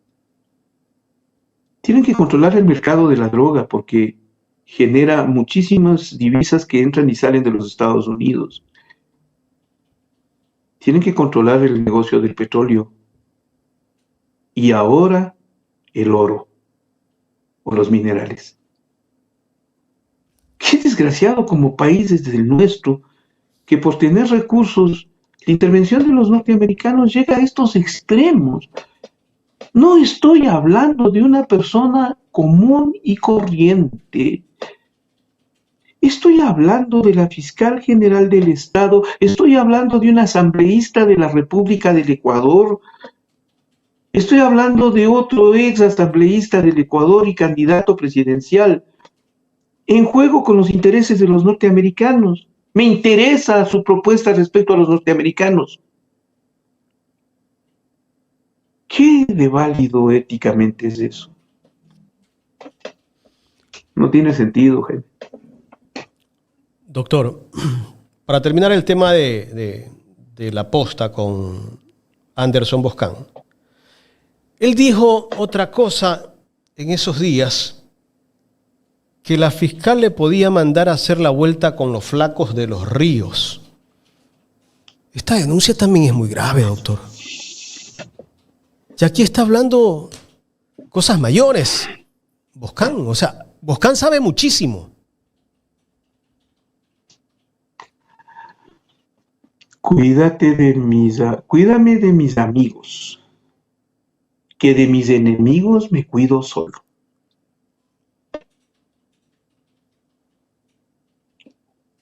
Tienen que controlar el mercado de la droga porque genera muchísimas divisas que entran y salen de los Estados Unidos. Tienen que controlar el negocio del petróleo. Y ahora el oro o los minerales. Qué desgraciado como país desde el nuestro que por tener recursos, la intervención de los norteamericanos llega a estos extremos. No estoy hablando de una persona común y corriente. Estoy hablando de la fiscal general del Estado, estoy hablando de un asambleísta de la República del Ecuador, estoy hablando de otro ex asambleísta del Ecuador y candidato presidencial, en juego con los intereses de los norteamericanos. Me interesa su propuesta respecto a los norteamericanos. ¿Qué de válido éticamente es eso? No tiene sentido, gente. Doctor, para terminar el tema de la posta con Anderson Boscan, él dijo otra cosa en esos días, que la fiscal le podía mandar a hacer la vuelta con los flacos de los ríos. Esta denuncia también es muy grave, doctor. Y aquí está hablando cosas mayores, Boscan. O sea, Boscan sabe muchísimo. Cuídame de mis amigos, que de mis enemigos me cuido solo.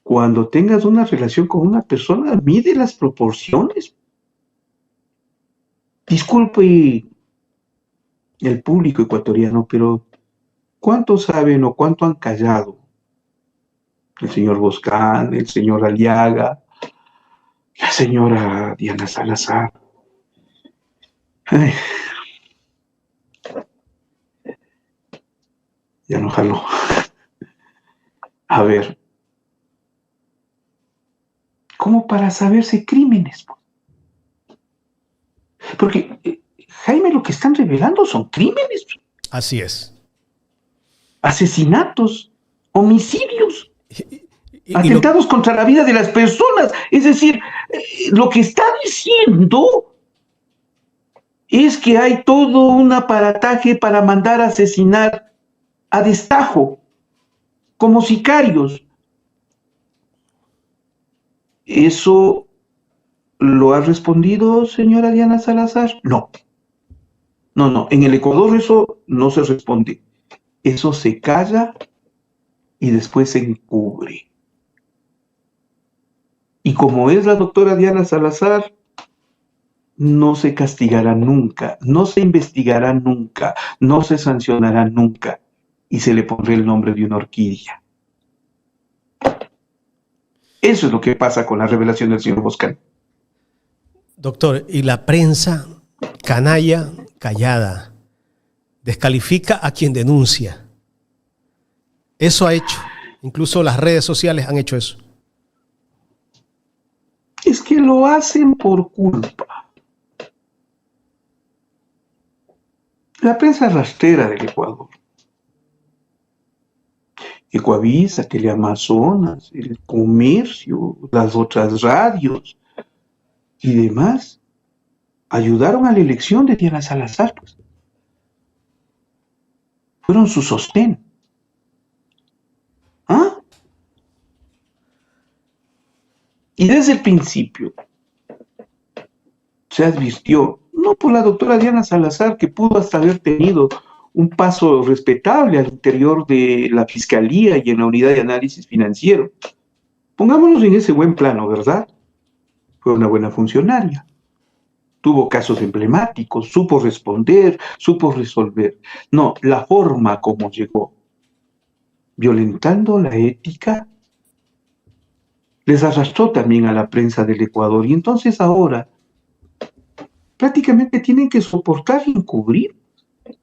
Cuando tengas una relación con una persona, mide las proporciones. Disculpe el público ecuatoriano, pero ¿cuánto saben o cuánto han callado el señor Boscan, el señor Aliaga, la señora Diana Salazar? Ay, ya no jaló. A ver, ¿cómo para saberse crímenes? Porque, Jaime, lo que están revelando son crímenes. Así es. Asesinatos, homicidios, atentados contra la vida de las personas. Es decir, lo que está diciendo es que hay todo un aparataje para mandar a asesinar a destajo, como sicarios. ¿Eso lo ha respondido, señora Diana Salazar? No. No. En el Ecuador eso no se responde. Eso se calla y después se encubre. Y como es la doctora Diana Salazar, no se castigará nunca, no se investigará nunca, no se sancionará nunca, y se le pondrá el nombre de una orquídea. Eso es lo que pasa con la revelación del señor Boscan. Doctor, y la prensa canalla, callada, descalifica a quien denuncia. Eso ha hecho. Incluso las redes sociales han hecho eso. Es que lo hacen por culpa. La prensa rastrera del Ecuador, Ecuavisa, Teleamazonas, el Comercio, las otras radios y demás, ayudaron a la elección de Diana Salazar, pues. Fueron su sostén. ¿Ah? Y desde el principio se advirtió, no no por la doctora Diana Salazar, que pudo hasta haber tenido un paso respetable al interior de la Fiscalía y en la Unidad de Análisis Financiero. Pongámonos en ese buen plano, ¿verdad? Fue una buena funcionaria. Tuvo casos emblemáticos, supo responder, supo resolver. No, la forma como llegó, violentando la ética, les arrastró también a la prensa del Ecuador. Y entonces ahora prácticamente tienen que soportar y encubrir,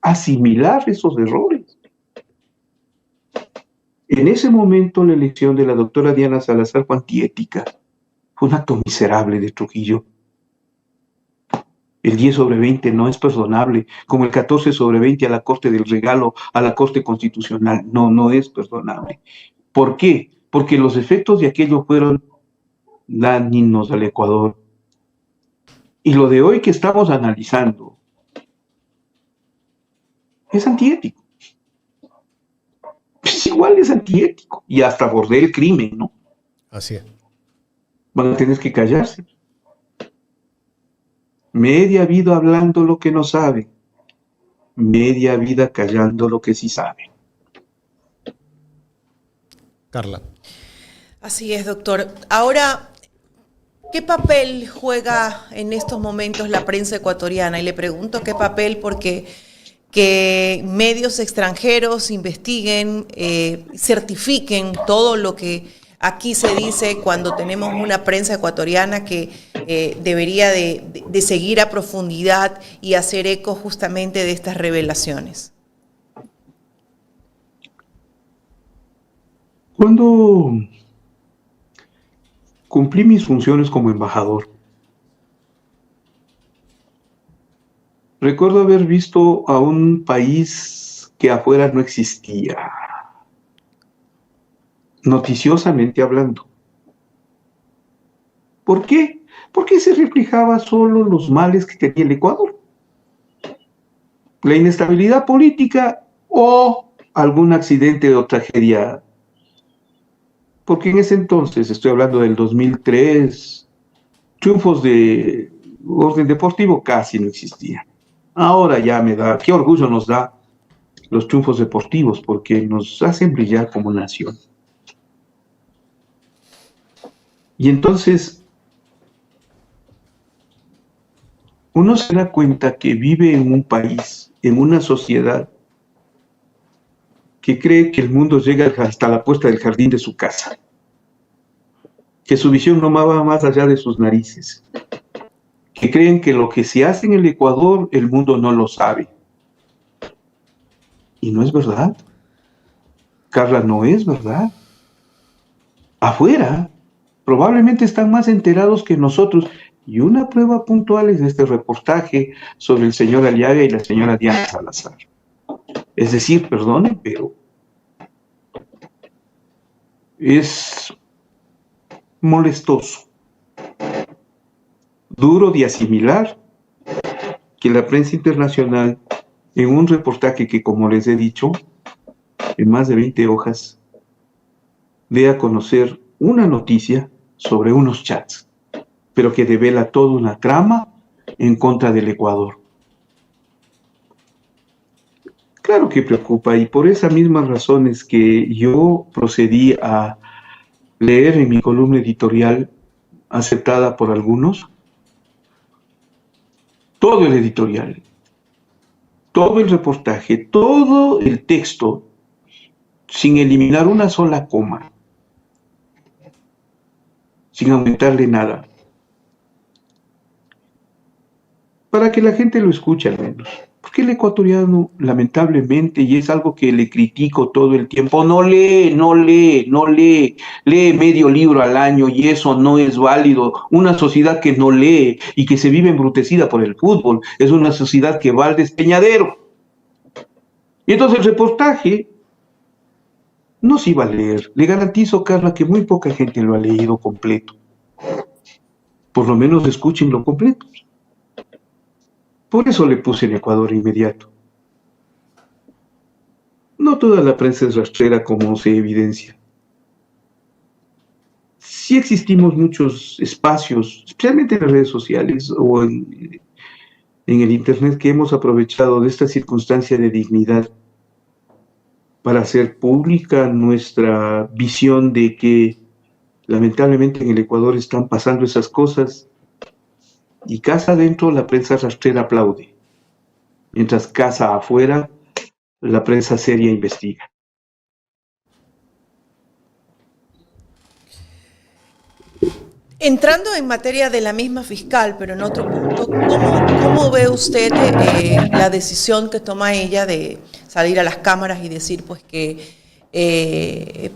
asimilar esos errores. En ese momento la elección de la doctora Diana Salazar fue antiética. Fue un acto miserable de Trujillo. El 10/20 no es perdonable, como el 14/20 a la Corte del Regalo, a la Corte Constitucional. No, no es perdonable. ¿Por qué? Porque los efectos de aquello fueron dañinos al Ecuador. Y lo de hoy que estamos analizando es antiético. Pues igual es antiético y hasta borde el crimen, ¿no? Así es. Van a tener que callarse. Media vida hablando lo que no sabe, media vida callando lo que sí sabe. Carla. Así es, doctor. Ahora, ¿qué papel juega en estos momentos la prensa ecuatoriana? Y le pregunto qué papel porque que medios extranjeros investiguen, certifiquen todo lo que aquí se dice cuando tenemos una prensa ecuatoriana que debería de seguir a profundidad y hacer eco justamente de estas revelaciones. Cuando cumplí mis funciones como embajador, recuerdo haber visto a un país que afuera no existía, noticiosamente hablando. ¿Por qué? Porque se reflejaba solo los males que tenía el Ecuador. La inestabilidad política o algún accidente o tragedia. Porque en ese entonces, estoy hablando del 2003, triunfos de orden deportivo casi no existían. Ahora ya me da, qué orgullo nos da los triunfos deportivos, porque nos hacen brillar como nación. Y entonces, uno se da cuenta que vive en un país, en una sociedad, que cree que el mundo llega hasta la puerta del jardín de su casa, que su visión no va más allá de sus narices, que creen que lo que se hace en el Ecuador, el mundo no lo sabe. Y no es verdad. Carla, no es verdad. Afuera, probablemente están más enterados que nosotros. Y una prueba puntual es este reportaje sobre el señor Aliaga y la señora Diana Salazar. Es decir, perdonen, pero es molestoso, duro de asimilar que la prensa internacional, en un reportaje que, como les he dicho, en más de 20 hojas, dé a conocer una noticia sobre unos chats, pero que devela toda una trama en contra del Ecuador. Claro que preocupa, y por esas mismas razones que yo procedí a leer en mi columna editorial, aceptada por algunos, todo el editorial, todo el reportaje, todo el texto, sin eliminar una sola coma, sin aumentarle nada, para que la gente lo escuche al menos. Porque el ecuatoriano, lamentablemente, y es algo que le critico todo el tiempo, no lee, lee medio libro al año y eso no es válido. Una sociedad que no lee y que se vive embrutecida por el fútbol es una sociedad que va al despeñadero. Y entonces el reportaje no se iba a leer. Le garantizo, Carla, que muy poca gente lo ha leído completo. Por lo menos escúchenlo completo. Por eso le puse en Ecuador inmediato. No toda la prensa es rastrera como se evidencia. Sí existimos muchos espacios, especialmente en las redes sociales o en en el Internet que hemos aprovechado de esta circunstancia de dignidad para hacer pública nuestra visión de que lamentablemente en el Ecuador están pasando esas cosas y casa adentro la prensa rastrera aplaude, mientras casa afuera la prensa seria investiga. Entrando en materia de la misma fiscal, pero en otro punto, ¿cómo ve usted la decisión que toma ella de salir a las cámaras y decir pues que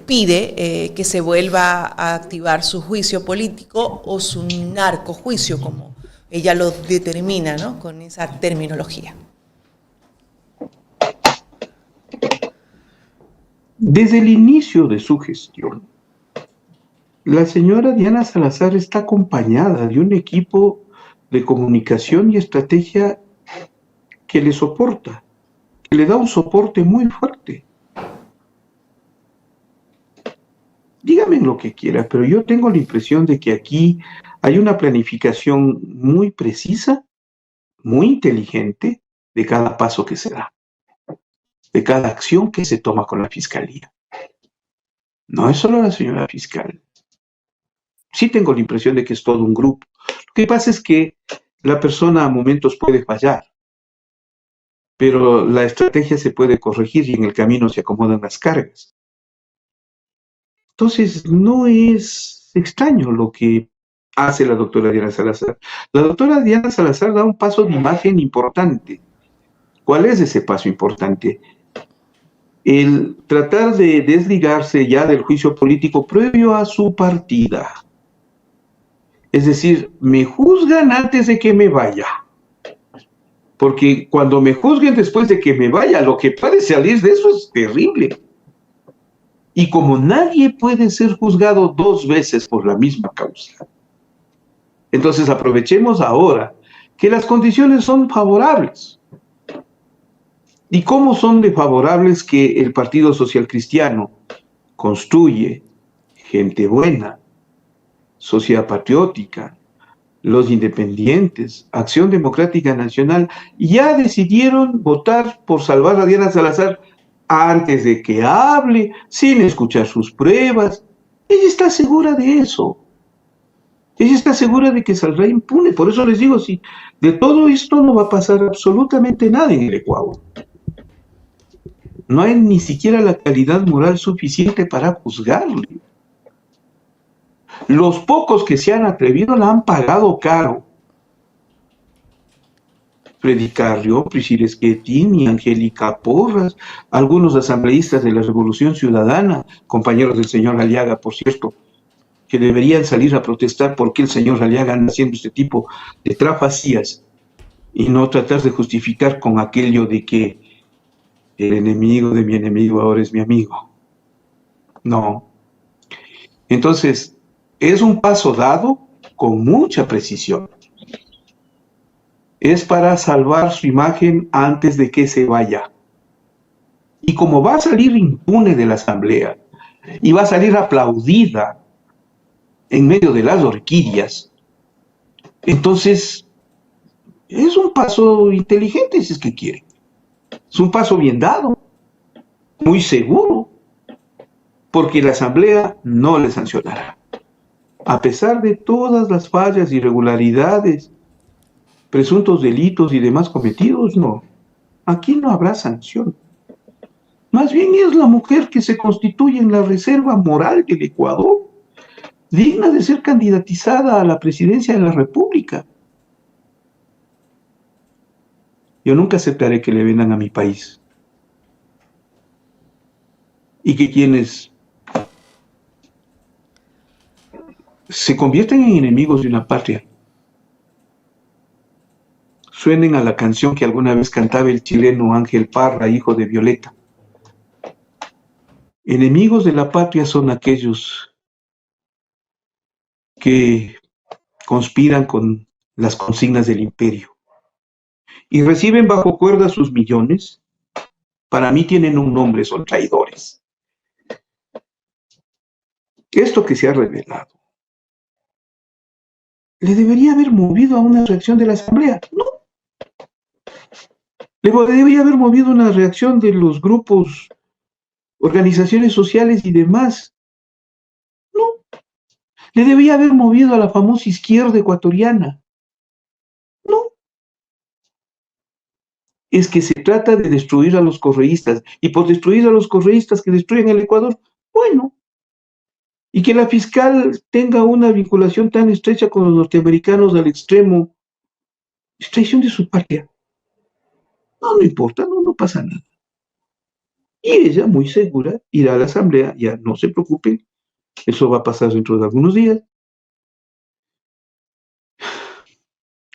pide que se vuelva a activar su juicio político o su narcojuicio, como ella lo determina, ¿no?, con esa terminología? Desde el inicio de su gestión, la señora Diana Salazar está acompañada de un equipo de comunicación y estrategia que le soporta, que le da un soporte muy fuerte. Dígame lo que quiera, pero yo tengo la impresión de que aquí hay una planificación muy precisa, muy inteligente de cada paso que se da, de cada acción que se toma con la fiscalía. No es solo la señora fiscal. Sí tengo la impresión de que es todo un grupo. Lo que pasa es que la persona a momentos puede fallar, pero la estrategia se puede corregir y en el camino se acomodan las cargas. Entonces, no es extraño lo que hace la doctora Diana Salazar. La doctora Diana Salazar da un paso de imagen importante. ¿Cuál es ese paso importante? El tratar de desligarse ya del juicio político previo a su partida. Es decir, me juzgan antes de que me vaya. Porque cuando me juzguen después de que me vaya, lo que puede salir de eso es terrible. Y como nadie puede ser juzgado 2 veces por la misma causa, entonces aprovechemos ahora que las condiciones son favorables. ¿Y cómo son de favorables que el Partido Social Cristiano construye gente buena, sociedad patriótica, los independientes, Acción Democrática Nacional, ya decidieron votar por salvar a Diana Salazar antes de que hable, sin escuchar sus pruebas? Ella está segura de eso. Ella está segura de que saldrá impune. Por eso les digo, sí, de todo esto no va a pasar absolutamente nada en el Ecuador. No hay ni siquiera la calidad moral suficiente para juzgarle. Los pocos que se han atrevido la han pagado caro. Freddy Carrió, Priscila Schettini, Angélica Porras, algunos asambleístas de la Revolución Ciudadana, compañeros del señor Aliaga, por cierto, que deberían salir a protestar porque el señor Aliaga anda haciendo este tipo de trafacías y no tratar de justificar con aquello de que el enemigo de mi enemigo ahora es mi amigo. No. Entonces, es un paso dado con mucha precisión. Es para salvar su imagen antes de que se vaya. Y como va a salir impune de la asamblea y va a salir aplaudida en medio de las orquídeas, entonces es un paso inteligente, si es que quiere. Es un paso bien dado, muy seguro, porque la asamblea no le sancionará. A pesar de todas las fallas, irregularidades, presuntos delitos y demás cometidos, no. Aquí no habrá sanción. Más bien es la mujer que se constituye en la reserva moral del Ecuador, digna de ser candidatizada a la presidencia de la República. Yo nunca aceptaré que le vendan a mi país. Y que quienes se convierten en enemigos de una patria suenen a la canción que alguna vez cantaba el chileno Ángel Parra, hijo de Violeta. Enemigos de la patria son aquellos que conspiran con las consignas del imperio y reciben bajo cuerda sus millones. Para mí tienen un nombre, son traidores. Esto que se ha revelado le debería haber movido a una reacción de la asamblea. No. Debería haber movido una reacción de los grupos, organizaciones sociales y demás. No, le debía haber movido a la famosa izquierda ecuatoriana. No, es que se trata de destruir a los correístas, y por destruir a los correístas que destruyen el Ecuador, bueno, y que la fiscal tenga una vinculación tan estrecha con los norteamericanos al extremo, es traición de su patria. No, no importa, no pasa nada. Y ella, muy segura, irá a la asamblea, ya no se preocupen, eso va a pasar dentro de algunos días,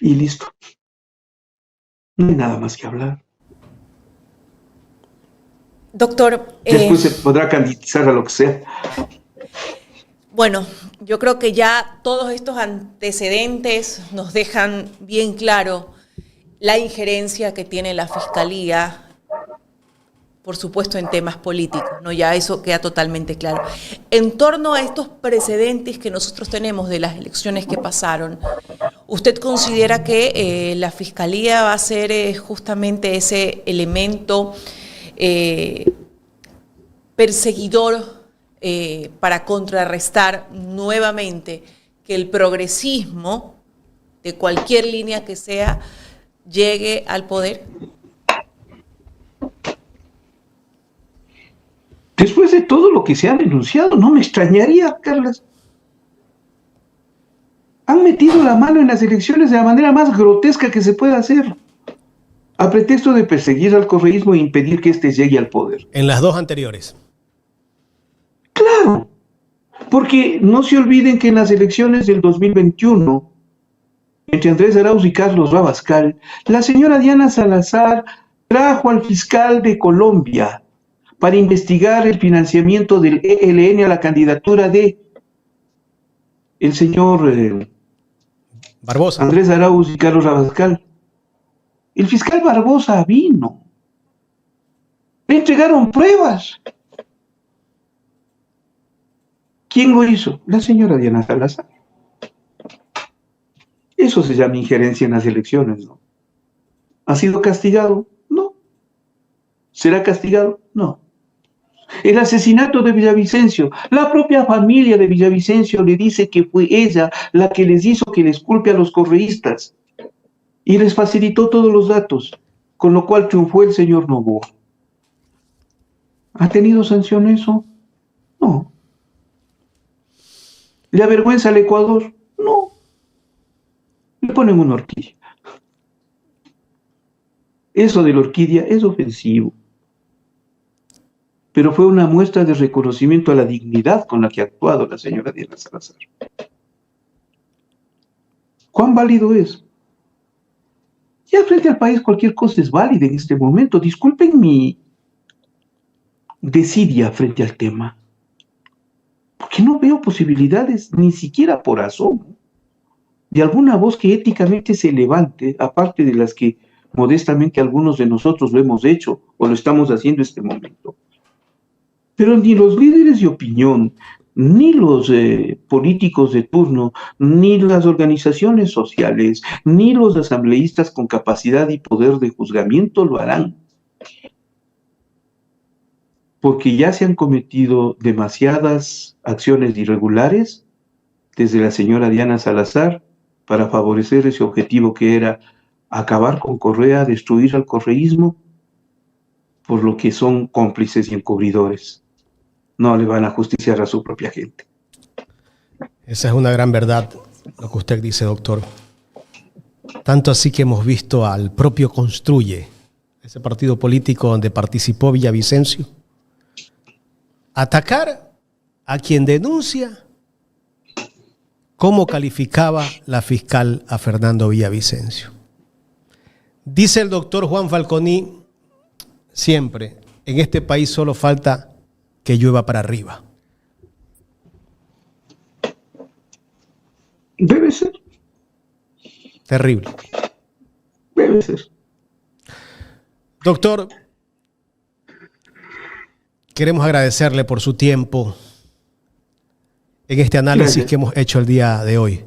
y listo. No hay nada más que hablar. Doctor, después se podrá candidatizar a lo que sea. Bueno, yo creo que ya todos estos antecedentes nos dejan bien claro la injerencia que tiene la Fiscalía, por supuesto, en temas políticos, ¿no? Ya eso queda totalmente claro. En torno a estos precedentes que nosotros tenemos de las elecciones que pasaron, ¿usted considera que la Fiscalía va a ser justamente ese elemento perseguidor para contrarrestar nuevamente que el progresismo, de cualquier línea que sea, llegue al poder? Después de todo lo que se ha denunciado, no me extrañaría, Carlas. Han metido la mano en las elecciones de la manera más grotesca que se pueda hacer, a pretexto de perseguir al correísmo e impedir que éste llegue al poder. En las dos anteriores. Claro, porque no se olviden que en las elecciones del 2021, entre Andrés Arauz y Carlos Rabascal, la señora Diana Salazar trajo al fiscal de Colombia para investigar el financiamiento del ELN a la candidatura de el señor Barbosa. Andrés Arauz y Carlos Rabascal. El fiscal Barbosa vino. Le entregaron pruebas. ¿Quién lo hizo? La señora Diana Salazar. Eso se llama injerencia en las elecciones, ¿no? ¿Ha sido castigado? No. ¿Será castigado? No. El asesinato de Villavicencio, la propia familia de Villavicencio le dice que fue ella la que les hizo que les culpe a los correístas y les facilitó todos los datos, con lo cual triunfó el señor Noboa. ¿Ha tenido sanción eso? No. ¿Le avergüenza al Ecuador? No. Le ponen una horquilla. Eso de la orquídea es ofensivo, pero fue una muestra de reconocimiento a la dignidad con la que ha actuado la señora Diana Salazar. ¿Cuán válido es? Ya frente al país cualquier cosa es válida en este momento. Disculpen mi desidia frente al tema, porque no veo posibilidades, ni siquiera por asomo, de alguna voz que éticamente se levante, aparte de las que modestamente algunos de nosotros lo hemos hecho o lo estamos haciendo en este momento. Pero ni los líderes de opinión, ni los políticos de turno, ni las organizaciones sociales, ni los asambleístas con capacidad y poder de juzgamiento lo harán. Porque ya se han cometido demasiadas acciones irregulares desde la señora Diana Salazar para favorecer ese objetivo que era acabar con Correa, destruir al correísmo, por lo que son cómplices y encubridores. No le van a justiciar a su propia gente. Esa es una gran verdad, lo que usted dice, doctor. Tanto así que hemos visto al propio Construye, ese partido político donde participó Villavicencio, atacar a quien denuncia cómo calificaba la fiscal a Fernando Villavicencio. Dice el doctor Juan Falconi siempre, en este país solo falta que llueva para arriba. Debe ser. Terrible. Debe ser. Doctor, queremos agradecerle por su tiempo en este análisis que hemos hecho el día de hoy.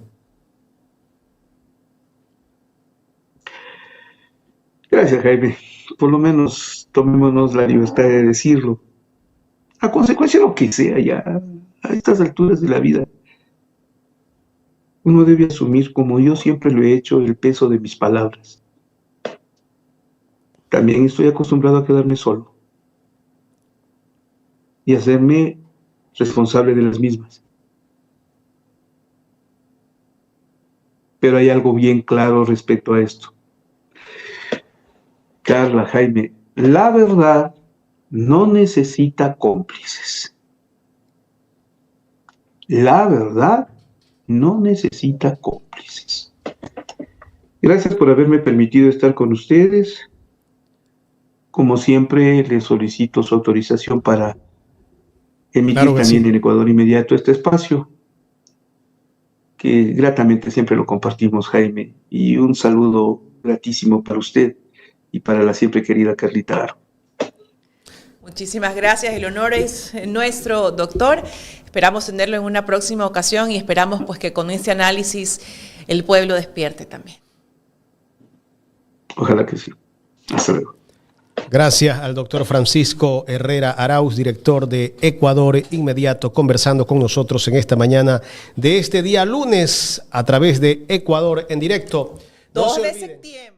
Gracias, Jaime. por lo menos tomémonos la libertad de decirlo. A consecuencia de lo que sea ya, a estas alturas de la vida, uno debe asumir, como yo siempre lo he hecho, el peso de mis palabras. También estoy acostumbrado a quedarme solo y hacerme responsable de las mismas. Pero hay algo bien claro respecto a esto. Carla, Jaime, la verdad no necesita cómplices. La verdad no necesita cómplices. Gracias por haberme permitido estar con ustedes. Como siempre, les solicito su autorización para emitir también en Ecuador Inmediato este espacio, que gratamente siempre lo compartimos, Jaime. Y un saludo gratísimo para usted y para la siempre querida Carlita Aro. Muchísimas gracias, el honor es nuestro, doctor. Esperamos tenerlo en una próxima ocasión y esperamos pues que con este análisis el pueblo despierte también. Ojalá que sí. Hasta luego. Gracias al doctor Francisco Herrera Arauz, director de Ecuador Inmediato, conversando con nosotros en esta mañana de este día lunes a través de Ecuador en directo. 2 de septiembre.